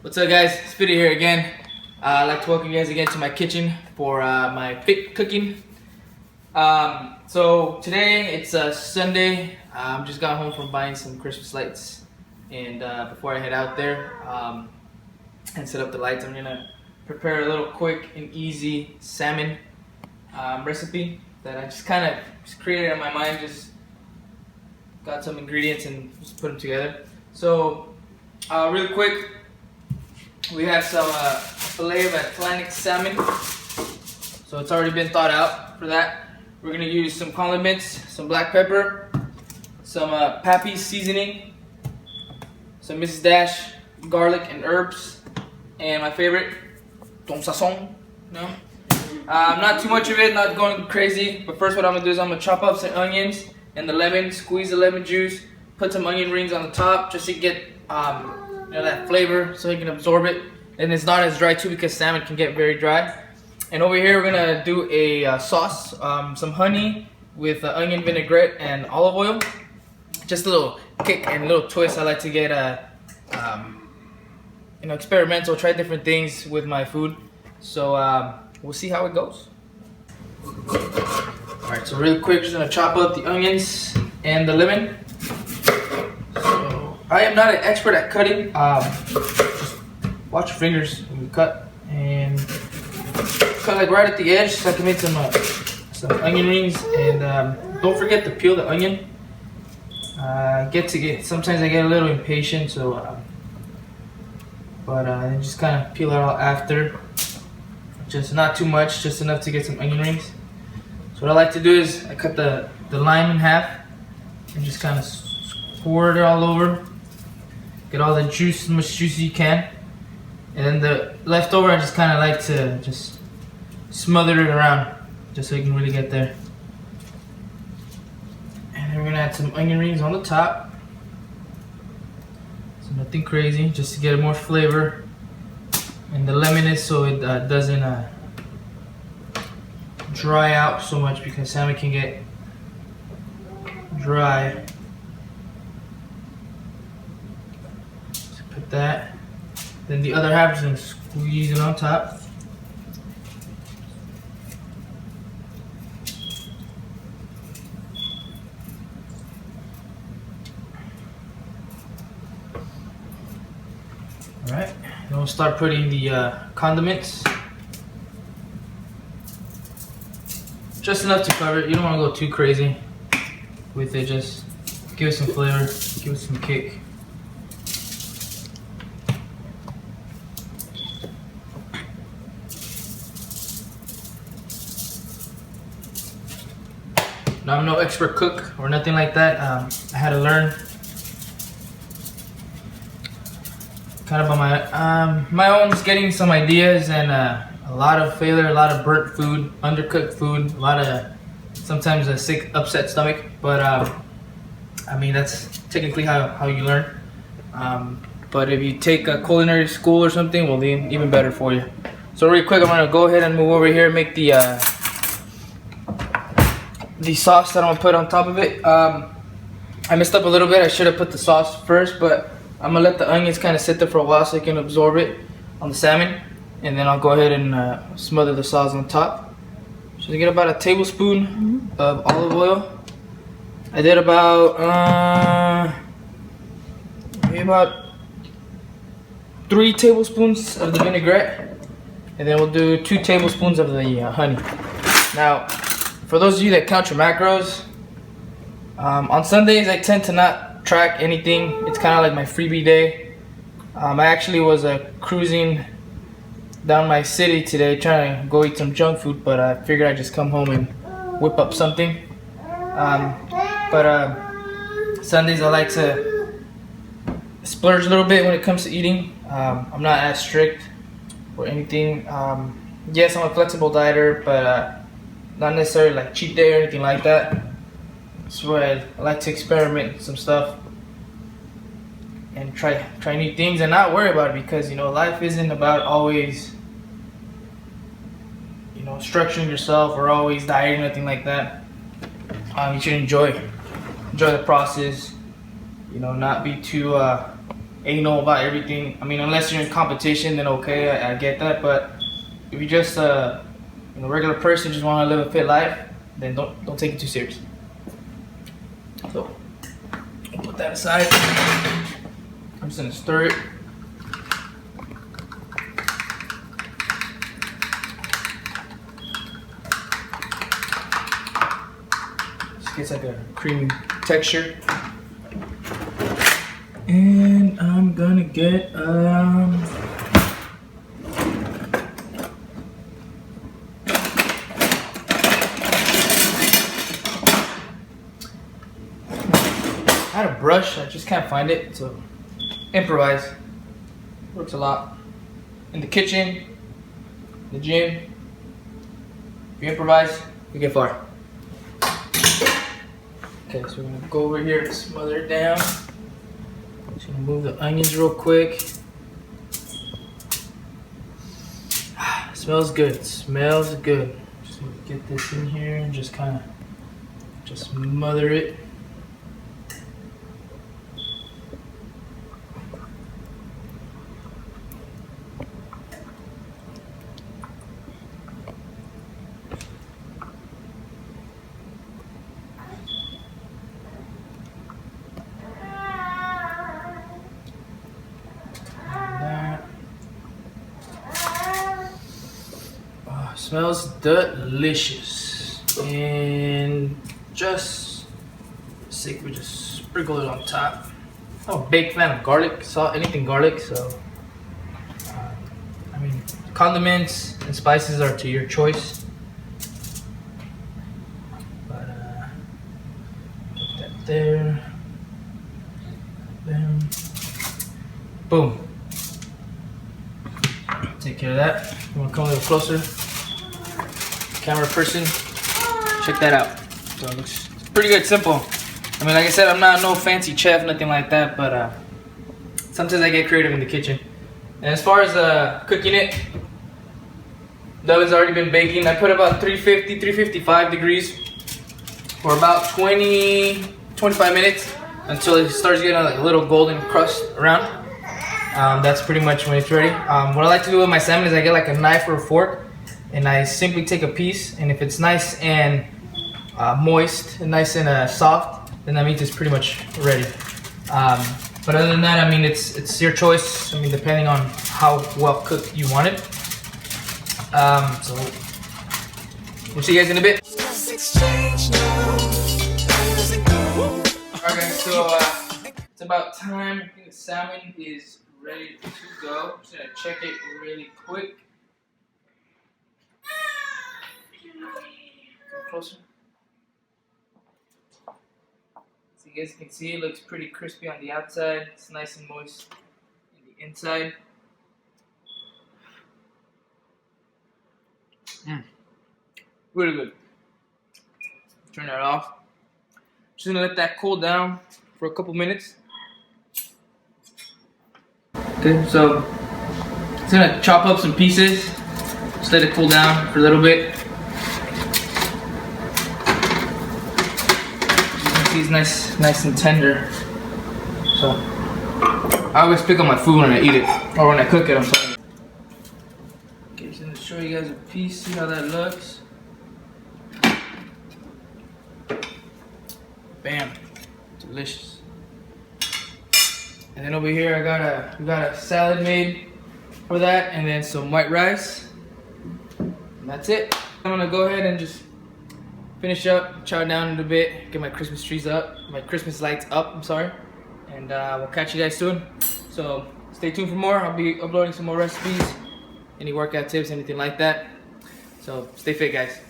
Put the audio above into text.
What's up, guys? It's Fitt here again. I'd like to welcome you guys again to my kitchen for my Fitt cooking. So today it's Sunday. Just got home from buying some Christmas lights, and before I head out there and set up the lights, I'm gonna prepare a little quick and easy salmon recipe that I just kind of created in my mind. Just got some ingredients and just put them together. So really quick, we have some fillet of Atlantic salmon. So it's already been thawed out for that. We're gonna use some condiments, some black pepper, some Pappy seasoning, some Mrs. Dash garlic and herbs, and my favorite, tom sazon. No, not too much of it, not going crazy. But first, what I'm gonna do is I'm gonna chop up some onions and the lemon, squeeze the lemon juice, put some onion rings on the top just to get that flavor so you can absorb it, and it's not as dry too because salmon can get very dry. And over here we're gonna do a sauce, some honey with onion vinaigrette and olive oil. Just a little kick and a little twist. I like to get experimental, try different things with my food. So we'll see how it goes. All right, so really quick, just gonna chop up the onions and the lemon. I am not an expert at cutting. Just watch your fingers when you cut, and cut like right at the edge so I can make some onion rings. And don't forget to peel the onion. Sometimes I get a little impatient, so but I just kind of peel it all after. Just not too much, just enough to get some onion rings. So what I like to do is I cut the lime in half and just kind of pour it all over. Get all the juice, as much juice as you can. And then the leftover, I just kind of like to just smother it around, just so you can really get there. And then we're gonna add some onion rings on the top. So nothing crazy, just to get more flavor. And the lemon is so it doesn't dry out so much, because salmon can get dry. Put that. Then the other half is going to squeeze it on top. Alright, then we'll start putting the condiments. Just enough to cover it. You don't want to go too crazy with it. Just give it some flavor, give it some kick. Now, I'm no expert cook or nothing like that. I had to learn kind of on my own, just getting some ideas, and a lot of failure, a lot of burnt food, undercooked food, a lot of sometimes a sick, upset stomach. But I mean, that's technically how you learn. But if you take a culinary school or something, well, then even better for you. So really quick, I'm gonna go ahead and move over here and make the sauce that I'm gonna put on top of it. I messed up a little bit. I should have put the sauce first, but I'm gonna let the onions kind of sit there for a while so I can absorb it on the salmon, and then I'll go ahead and smother the sauce on top. So I get about a tablespoon of olive oil. I did about maybe about 3 tablespoons of the vinaigrette, and then we'll do 2 tablespoons of the honey. Now, for those of you that count your macros, on Sundays I tend to not track anything. It's kind of like my freebie day. I actually was cruising down my city today trying to go eat some junk food, but I figured I'd just come home and whip up something. But Sundays I like to splurge a little bit when it comes to eating. I'm not as strict or anything. Yes, I'm a flexible dieter, but not necessarily like cheat day or anything like that. That's where I like to experiment with some stuff and try new things and not worry about it, because life isn't about always structuring yourself or always dieting, nothing like that. You should enjoy the process. Not be too anal about everything. I mean, unless you're in competition, then okay, I get that. But if you're just a regular person, just want to live a fit life, then don't take it too serious. So I'll put that aside. I'm just gonna stir it. Just gets like a creamy texture. And I'm gonna get I had a brush, I just can't find it, so improvise. Works a lot. In the kitchen, the gym. If you improvise, you get far. Okay, so we're gonna go over here and smother it down. Just gonna move the onions real quick. Smells good, smells good. Just gonna get this in here and just kind of just smother it. Smells delicious, and just sick. We just sprinkle it on top. I'm a big fan of garlic, salt, anything garlic. So, I mean, condiments and spices are to your choice. But put that there. Bam. Boom. Take care of that. You want to come a little closer? Camera person, check that out. So it looks pretty good, simple. I mean, like I said, I'm not no fancy chef, nothing like that, but sometimes I get creative in the kitchen. And as far as cooking it, the oven's already been baking. I put about 350, 355 degrees for about 20, 25 minutes until it starts getting like a little golden crust around. That's pretty much when it's ready. What I like to do with my salmon is I get like a knife or a fork, and I simply take a piece, and if it's nice and moist and nice and soft, then that means it's pretty much ready. But other than that, I mean, it's your choice. I mean, depending on how well cooked you want it. So we'll see you guys in a bit. Alright guys, so it's about time. I think the salmon is ready to go. I'm just gonna check it really quick. Come closer. So you guys can see it looks pretty crispy on the outside. It's nice and moist on the inside. Really good. Turn that off. Just gonna let that cool down for a couple minutes. Okay, so just gonna chop up some pieces. Just let it cool down for a little bit. It's nice and tender. So I always pick up my food when I eat it, or when I cook it. I'm sorry. Okay, just gonna show you guys a piece. See how that looks. Bam, delicious. And then over here, we got a salad made for that, and then some white rice. And that's it. I'm gonna go ahead and just finish up, chow down in a bit, get my Christmas trees up, my Christmas lights up, I'm sorry. And we'll catch you guys soon. So stay tuned for more. I'll be uploading some more recipes, any workout tips, anything like that. So stay fit, guys.